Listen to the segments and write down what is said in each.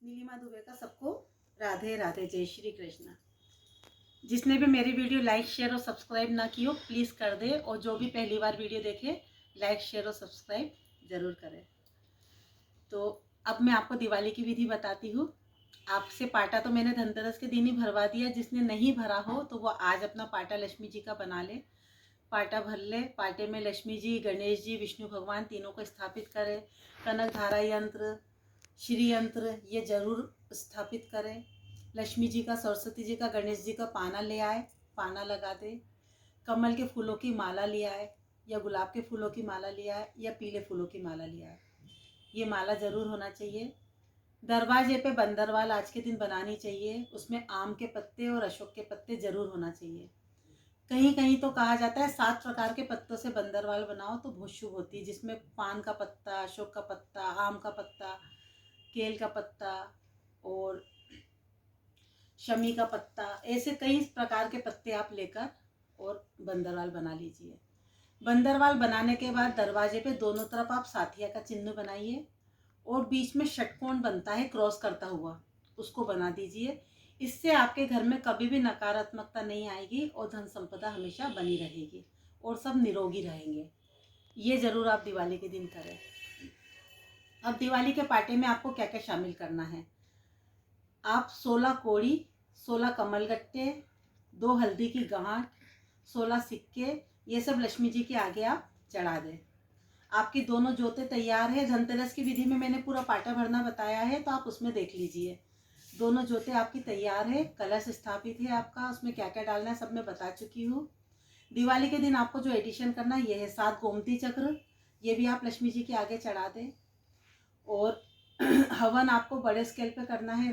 नीलिमा दुबे का सबको राधे राधे, जय श्री कृष्ण। जिसने भी मेरी वीडियो लाइक शेयर और सब्सक्राइब ना की हो प्लीज़ कर दे, और जो भी पहली बार वीडियो देखे लाइक शेयर और सब्सक्राइब ज़रूर करें। तो अब मैं आपको दिवाली की विधि बताती हूँ। आपसे पाटा तो मैंने धनतेरस के दिन ही भरवा दिया, जिसने नहीं भरा हो तो वो आज अपना पाटा लक्ष्मी जी का बना ले, पाटा भर ले। पाटे में लक्ष्मी जी, गणेश जी, विष्णु भगवान तीनों को स्थापित करें। कनक धारा यंत्र, श्री यंत्र ये जरूर स्थापित करें। लक्ष्मी जी का, सरस्वती जी का, गणेश जी का पाना ले आए, पाना लगा दे। कमल के फूलों की माला ले आए, या गुलाब के फूलों की माला ले आए, या पीले फूलों की माला ले आए। ये माला ज़रूर होना चाहिए। दरवाजे पे बंदरवाल आज के दिन बनानी चाहिए, उसमें आम के पत्ते और अशोक के पत्ते ज़रूर होना चाहिए। कहीं कहीं तो कहा जाता है 7 प्रकार के पत्तों से बंदरवाल बनाओ तो बहुत शुभ होती है, जिसमें पान का पत्ता, अशोक का पत्ता, आम का पत्ता, केल का पत्ता और शमी का पत्ता, ऐसे कई प्रकार के पत्ते आप लेकर और बंदरवाल बना लीजिए। बंदरवाल बनाने के बाद दरवाजे पे दोनों तरफ आप साथिया का चिन्ह बनाइए, और बीच में षटकोण बनता है क्रॉस करता हुआ, उसको बना दीजिए। इससे आपके घर में कभी भी नकारात्मकता नहीं आएगी और धन संपदा हमेशा बनी रहेगी और सब निरोगी रहेंगे। ये ज़रूर आप दिवाली के दिन करें। अब दिवाली के पाटे में आपको क्या क्या शामिल करना है। आप 16 कोड़ी, 16 कमलगट्टे, 2 हल्दी की गांठ, 16 सिक्के, ये सब लक्ष्मी जी के आगे आप चढ़ा दें। आपकी दोनों जोतें तैयार है। धनतेरस की विधि में मैंने पूरा पाटा भरना बताया है, तो आप उसमें देख लीजिए। दोनों जोतें आपकी तैयार है, कलश स्थापित है आपका, उसमें क्या क्या डालना है सब मैं बता चुकी हूँ। दिवाली के दिन आपको जो एडिशन करना है ये है 7 गोमती चक्र, ये भी आप लक्ष्मी जी के आगे चढ़ा दें। और हवन आपको बड़े स्केल पे करना है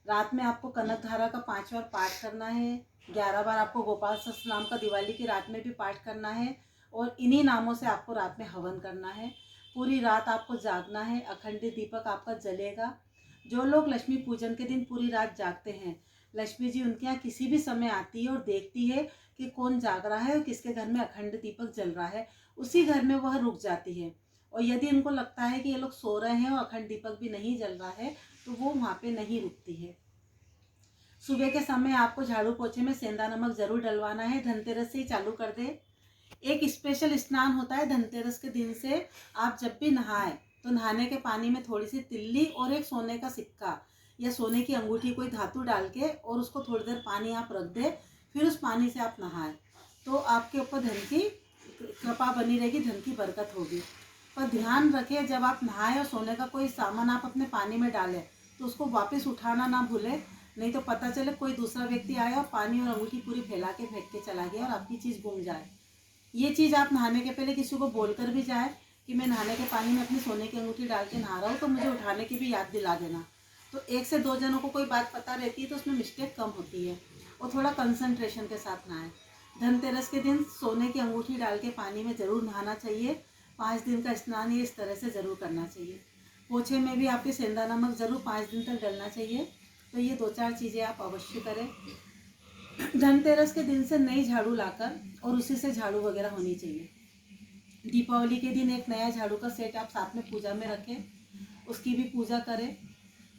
रात में आपको कनक धारा का 5 बार पाठ करना है। 11 बार आपको गोपाल सहस्त्रनाम का दिवाली की रात में भी पाठ करना है, और इन्हीं नामों से आपको रात में हवन करना है। पूरी रात आपको जागना है, अखंड दीपक आपका जलेगा। जो लोग लक्ष्मी पूजन के दिन पूरी रात जागते हैं, लक्ष्मी जी उनके यहाँ किसी भी समय आती है और देखती है कि कौन जाग रहा है और किसके घर में अखंड दीपक जल रहा है, उसी घर में वह रुक जाती है। और यदि उनको लगता है कि ये लोग सो रहे हैं और अखंड दीपक भी नहीं जल रहा है, तो वो वहाँ पे नहीं रुकती है। सुबह के समय आपको झाड़ू पोछे में सेंधा नमक जरूर डलवाना है। धनतेरस से ही चालू कर दे। एक स्पेशल स्नान होता है धनतेरस के दिन से। आप जब भी नहाए तो नहाने के पानी में थोड़ी सी तिल्ली और एक सोने का सिक्का या सोने की अंगूठी, कोई धातु डाल के, और उसको थोड़ी देर पानी आप रख दे, फिर उस पानी से आप नहाए, तो आपके ऊपर धन की कृपा बनी रहेगी, धन की बरकत होगी। पर ध्यान रखें, जब आप नहाए और सोने का कोई सामान आप अपने पानी में डालें तो उसको वापस उठाना ना भूलें, नहीं तो पता चले कोई दूसरा व्यक्ति आया और पानी और अंगूठी पूरी फैला के फेंक के चला गया और आपकी चीज़ गुम जाए। ये चीज़ आप नहाने के पहले किसी को बोलकर भी जाए कि मैं नहाने के पानी में अपनी सोने की अंगूठी डाल के नहा रहा हूँ, तो मुझे उठाने की भी याद दिला देना। तो 1 से 2 जनों को कोई बात पता रहती है तो उसमें मिस्टेक कम होती है, और थोड़ा कंसंट्रेशन के साथ नहाएं। धनतेरस के दिन सोने की अंगूठी डाल के पानी में ज़रूर नहाना चाहिए। 5 दिन का स्नान ये इस तरह से ज़रूर करना चाहिए। पोछे में भी आपके सेंधा नमक ज़रूर 5 दिन तक डलना चाहिए। तो ये 2-4 चीज़ें आप अवश्य करें। धनतेरस के दिन से नई झाड़ू लाकर और उसी से झाड़ू वगैरह होनी चाहिए। दीपावली के दिन एक नया झाड़ू का सेट आप साथ में पूजा में रखें, उसकी भी पूजा करें।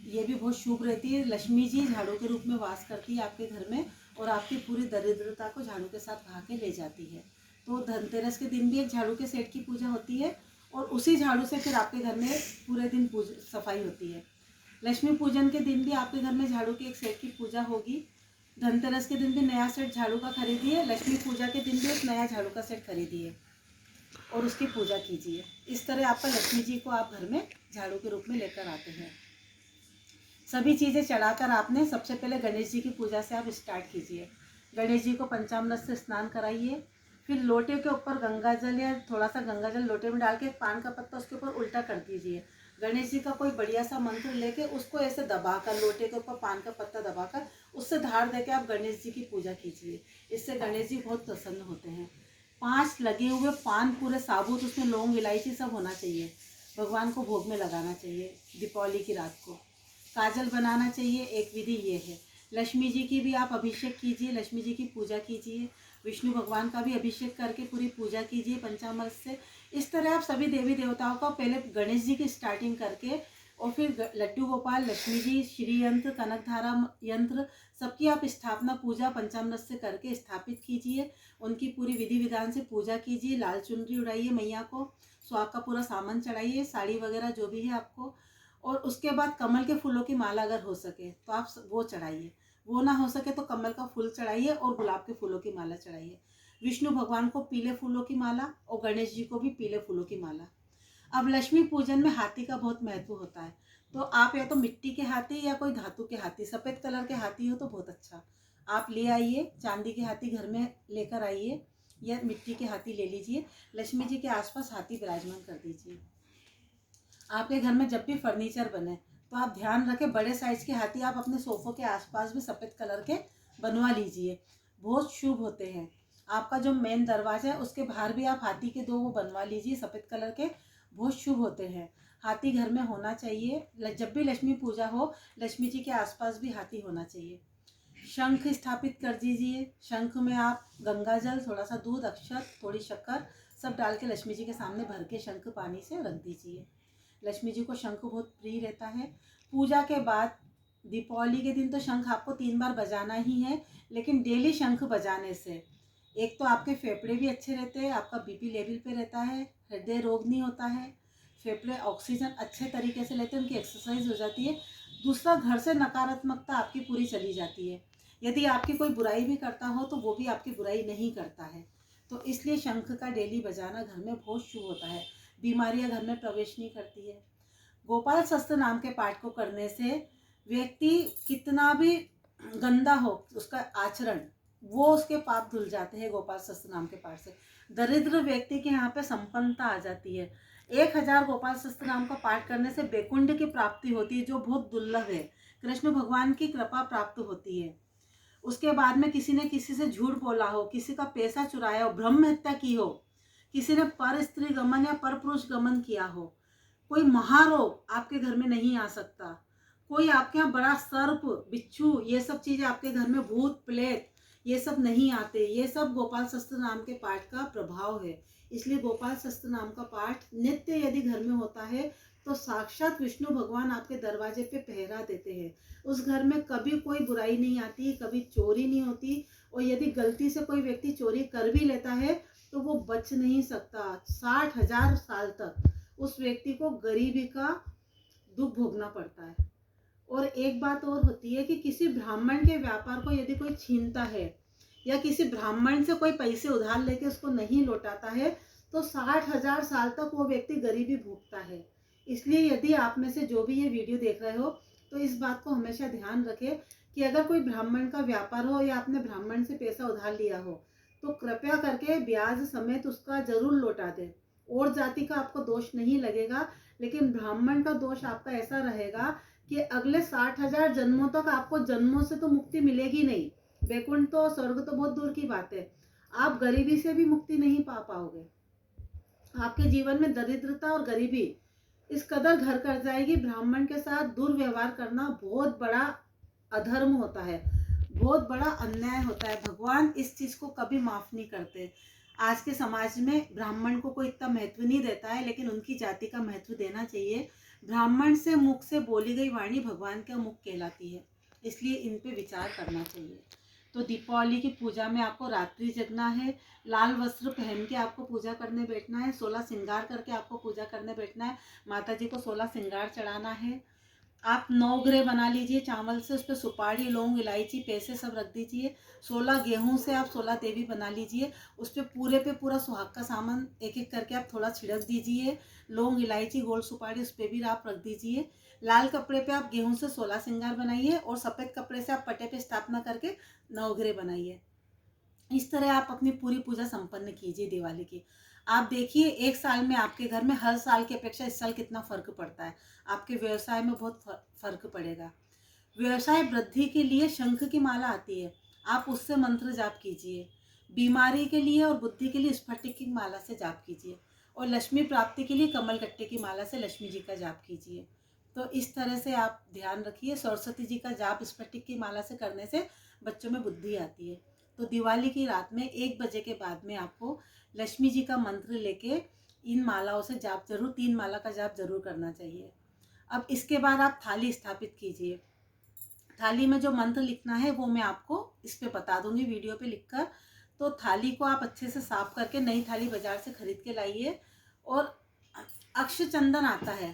ये भी बहुत शुभ रहती है। लक्ष्मी जी झाड़ू के रूप में वास करती है आपके घर में, और आपकी पूरी दरिद्रता को झाड़ू के साथ भगा के ले जाती है। तो धनतेरस के दिन भी एक झाड़ू के सेट की पूजा होती है, और उसी झाड़ू से फिर आपके घर में पूरे दिन सफाई होती है। लक्ष्मी पूजन के दिन भी आपके घर में झाड़ू के एक सेट की पूजा होगी। धनतेरस के दिन भी नया सेट झाड़ू का खरीदिए, लक्ष्मी पूजा के दिन भी एक नया झाड़ू का सेट खरीदिए और उसकी पूजा कीजिए। इस तरह आपका लक्ष्मी जी को आप घर में झाड़ू के रूप में लेकर आते हैं। सभी चीज़ें चढ़ाकर आपने सबसे पहले गणेश जी की पूजा से आप स्टार्ट कीजिए। गणेश जी को पंचामृत से स्नान कराइए, फिर लोटे के ऊपर गंगा जल या थोड़ा सा गंगा जल लोटे में डाल के पान का पत्ता उसके ऊपर उल्टा कर दीजिए। गणेश जी का कोई बढ़िया सा मंत्र लेके उसको ऐसे दबाकर, लोटे के ऊपर पान का पत्ता दबाकर उससे धार देके आप गणेश जी की पूजा कीजिए। इससे गणेश जी बहुत प्रसन्न होते हैं। 5 लगे हुए पान पूरे साबुत, उसमें लौंग इलायची सब होना चाहिए। भगवान को भोग में लगाना चाहिए दीपावली की रात को। काजल बनाना चाहिए, एक विधि ये है। लक्ष्मी जी की भी आप अभिषेक कीजिए, लक्ष्मी जी की पूजा कीजिए। विष्णु भगवान का भी अभिषेक करके पूरी पूजा कीजिए पंचामृत से। इस तरह आप सभी देवी देवताओं का, पहले गणेश जी की स्टार्टिंग करके और फिर लड्डू गोपाल, लक्ष्मी जी, श्री यंत्र, कनकधारा यंत्र सबकी आप स्थापना पूजा पंचामृत से करके स्थापित कीजिए। उनकी पूरी विधि विधान से पूजा कीजिए। लाल चुनरी उड़ाइए मैया को, सुहाग का पूरा सामान चढ़ाइए, साड़ी वगैरह जो भी है आपको। और उसके बाद कमल के फूलों की माला अगर हो सके तो आप वो चढ़ाइए, वो ना हो सके तो कमल का फूल चढ़ाइए और गुलाब के फूलों की माला चढ़ाइए। विष्णु भगवान को पीले फूलों की माला और गणेश जी को भी पीले फूलों की माला। अब लक्ष्मी पूजन में हाथी का बहुत महत्व होता है, तो आप या तो मिट्टी के हाथी या कोई धातु के हाथी, सफ़ेद कलर के हाथी हो तो बहुत अच्छा, आप ले आइए। चांदी के हाथी घर में लेकर आइए या मिट्टी के हाथी ले लीजिए। लक्ष्मी जी के आसपास हाथी विराजमान कर दीजिए। आपके घर में जब भी फर्नीचर बने तो आप ध्यान रखें, बड़े साइज के हाथी आप अपने सोफ़ों के आसपास भी सफ़ेद कलर के बनवा लीजिए, बहुत शुभ होते हैं। आपका जो मेन दरवाज़ा है उसके बाहर भी आप हाथी के 2 वो बनवा लीजिए सफ़ेद कलर के, बहुत शुभ होते हैं। हाथी घर में होना चाहिए। जब भी लक्ष्मी पूजा हो, लक्ष्मी जी के आसपास भी हाथी होना चाहिए। शंख स्थापित कर दीजिए। शंख में आप गंगा जल, थोड़ा सा दूध, अक्षत, थोड़ी शक्कर सब डाल के लक्ष्मी जी के सामने भर के शंख पानी से रख दीजिए। लक्ष्मी जी को शंख बहुत प्रिय रहता है। पूजा के बाद दीपावली के दिन तो शंख आपको 3 बार बजाना ही है, लेकिन डेली शंख बजाने से एक तो आपके फेफड़े भी अच्छे रहते हैं, आपका बीपी लेवल पे रहता है, हृदय रोग नहीं होता है, फेफड़े ऑक्सीजन अच्छे तरीके से लेते हैं, उनकी एक्सरसाइज हो जाती है। दूसरा, घर से नकारात्मकता आपकी पूरी चली जाती है। यदि आपकी कोई बुराई भी करता हो तो वो भी आपकी बुराई नहीं करता है। तो इसलिए शंख का डेली बजाना घर में बहुत शुभ होता है, बीमारियां घर में प्रवेश नहीं करती है। गोपाल शस्त्र नाम के पाठ को करने से व्यक्ति कितना भी गंदा हो उसका आचरण, वो उसके पाप धुल जाते हैं गोपाल शस्त्र नाम के पाठ से। दरिद्र व्यक्ति के यहाँ पे संपन्नता आ जाती है। 1000 गोपाल शस्त्र नाम का पाठ करने से बैकुंठ की प्राप्ति होती है, जो बहुत दुर्लभ है। कृष्ण भगवान की कृपा प्राप्त होती है। उसके बाद में किसी ने किसी से झूठ बोला हो, किसी का पैसा चुराया हो, ब्रह्म हत्या की हो, किसी ने पर स्त्री गमन या पर पुरुष गमन किया हो, कोई महारोग आपके घर में नहीं आ सकता। कोई आपके यहाँ बड़ा सर्प, बिच्छू, ये सब चीजें आपके घर में, भूत प्रेत, ये सब नहीं आते। ये सब गोपाल शस्त्र नाम के पाठ का प्रभाव है। इसलिए गोपाल शस्त्र नाम का पाठ नित्य यदि घर में होता है तो साक्षात विष्णु भगवान आपके दरवाजे पे पहरा देते हैं। उस घर में कभी कोई बुराई नहीं आती, कभी चोरी नहीं होती। और यदि गलती से कोई व्यक्ति चोरी कर भी लेता है तो वो बच नहीं सकता। 60,000 साल तक उस व्यक्ति को गरीबी का दुख भोगना पड़ता है। और एक बात और होती है कि किसी ब्राह्मण के व्यापार को यदि कोई छीनता है या किसी ब्राह्मण से कोई पैसे उधार लेके उसको नहीं लौटाता है तो 60,000 साल तक वो व्यक्ति गरीबी भोगता है। इसलिए यदि आप में से जो भी ये वीडियो देख रहे हो तो इस बात को हमेशा ध्यान रखें कि अगर कोई ब्राह्मण का व्यापार हो या आपने ब्राह्मण से पैसा उधार लिया हो तो कृपया करके ब्याज समेत उसका जरूर लौटा दें। और जाति का आपको दोष नहीं लगेगा, लेकिन ब्राह्मण का दोष आपका ऐसा रहेगा कि अगले 60,000 जन्मों तक आपको जन्मों से तो मुक्ति मिलेगी नहीं। वैकुंठ तो, स्वर्ग तो बहुत दूर की बात है, आप गरीबी से भी मुक्ति नहीं पा पाओगे। आपके जीवन में दरिद्रता और गरीबी इस कदर घर कर जाएगी। ब्राह्मण के साथ दुर्व्यवहार करना बहुत बड़ा अधर्म होता है, बहुत बड़ा अन्याय होता है। भगवान इस चीज को कभी माफ नहीं करते। आज के समाज में ब्राह्मण को कोई इतना महत्व नहीं देता है, लेकिन उनकी जाति का महत्व देना चाहिए। ब्राह्मण से मुख से बोली गई वाणी भगवान का मुख कहलाती है, इसलिए इन पे विचार करना चाहिए। तो दीपावली की पूजा में आपको रात्रि जगना है, लाल वस्त्र पहन के आपको पूजा करने बैठना है, 16 श्रृंगार करके आपको पूजा करने बैठना है, माता जी को 16 श्रृंगार चढ़ाना है। आप 9 ग्रह बना लीजिए चावल से, उस पर सुपारी, लौंग, इलायची, पैसे सब रख दीजिए। 16 गेहूं से आप 16 देवी बना लीजिए, उस पर पूरे पे पूरा सुहाग का सामान एक एक करके आप थोड़ा छिड़क दीजिए। लौंग, इलायची, गोल सुपारी उस पर भी आप रख दीजिए। लाल कपड़े पे आप गेहूं से 16 श्रृंगार बनाइए और सफ़ेद कपड़े से आप पटे पे स्थापना करके 9 ग्रह बनाइए। इस तरह आप अपनी पूरी पूजा संपन्न कीजिए दिवाली की। आप देखिए एक साल में आपके घर में हर साल की अपेक्षा इस साल कितना फर्क पड़ता है। आपके व्यवसाय में बहुत फर्क पड़ेगा। व्यवसाय वृद्धि के लिए शंख की माला आती है, आप उससे मंत्र जाप कीजिए। बीमारी के लिए और बुद्धि के लिए स्फटिक की माला से जाप कीजिए। और लक्ष्मी प्राप्ति के लिए कमल कट्टे की माला से लक्ष्मी जी का जाप कीजिए। तो इस तरह से आप ध्यान रखिए। सरस्वती जी का जाप स्फटिक की माला से करने से बच्चों में बुद्धि आती है। तो दिवाली की रात में 1 बजे के बाद में आपको लक्ष्मी जी का मंत्र लेके इन मालाओं से जाप जरूर, 3 माला का जाप जरूर करना चाहिए। अब इसके बाद आप थाली स्थापित कीजिए। थाली में जो मंत्र लिखना है वो मैं आपको इस पे बता दूंगी वीडियो पे लिखकर। तो थाली को आप अच्छे से साफ करके नई थाली बाजार से खरीद के लाइए। और अक्ष चंदन आता है,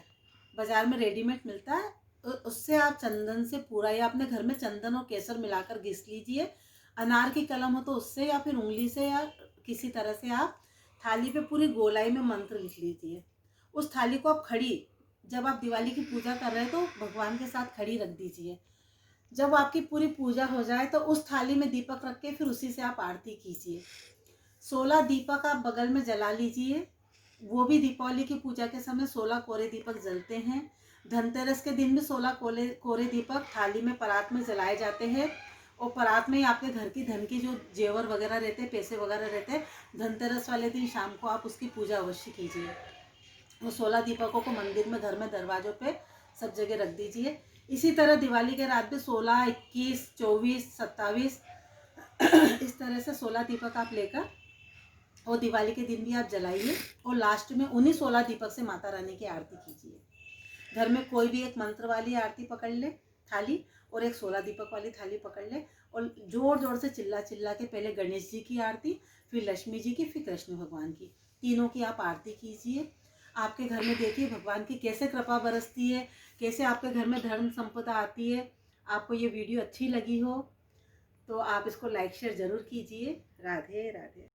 बाजार में रेडीमेड मिलता है, उससे आप चंदन से पूरा, या अपने घर में चंदन और केसर मिलाकर घिस लीजिए। अनार की कलम हो तो उससे, या फिर उंगली से, या किसी तरह से आप थाली पे पूरी गोलाई में मंत्र लिख लीजिए। उस थाली को आप खड़ी, जब आप दिवाली की पूजा कर रहे हैं तो भगवान के साथ खड़ी रख दीजिए। जब आपकी पूरी पूजा हो जाए तो उस थाली में दीपक रख के फिर उसी से आप आरती कीजिए। 16 दीपक आप बगल में जला लीजिए। वो भी दीपावली की पूजा के समय 16 कोरे दीपक जलते हैं। धनतेरस के दिन भी 16 कोरे दीपक थाली में परात में जलाए जाते हैं। और परात में ही आपके घर की धन की जो जेवर वगैरह रहते हैं, पैसे वगैरह रहते हैं, धनतेरस वाले दिन शाम को आप उसकी पूजा अवश्य कीजिए। वो 16 दीपकों को मंदिर में, घर में, दरवाजों पे सब जगह रख दीजिए। इसी तरह दिवाली के रात भी 16, 21, 24, 27 इस तरह से 16 दीपक आप लेकर और दिवाली के दिन भी आप जलाइए। और लास्ट में उन्हीं 16 दीपक से माता रानी की आरती कीजिए। घर में कोई भी एक मंत्र वाली आरती पकड़ ले थाली, और एक 16 दीपक वाली थाली पकड़ ले, और जोर जोर से चिल्ला चिल्ला के पहले गणेश जी की आरती, फिर लक्ष्मी जी की, फिर कृष्ण भगवान की, तीनों की आप आरती कीजिए। आपके घर में देखिए भगवान की कैसे कृपा बरसती है, कैसे आपके घर में धर्म संपदा आती है। आपको ये वीडियो अच्छी लगी हो तो आप इसको लाइक शेयर जरूर कीजिए। राधे राधे।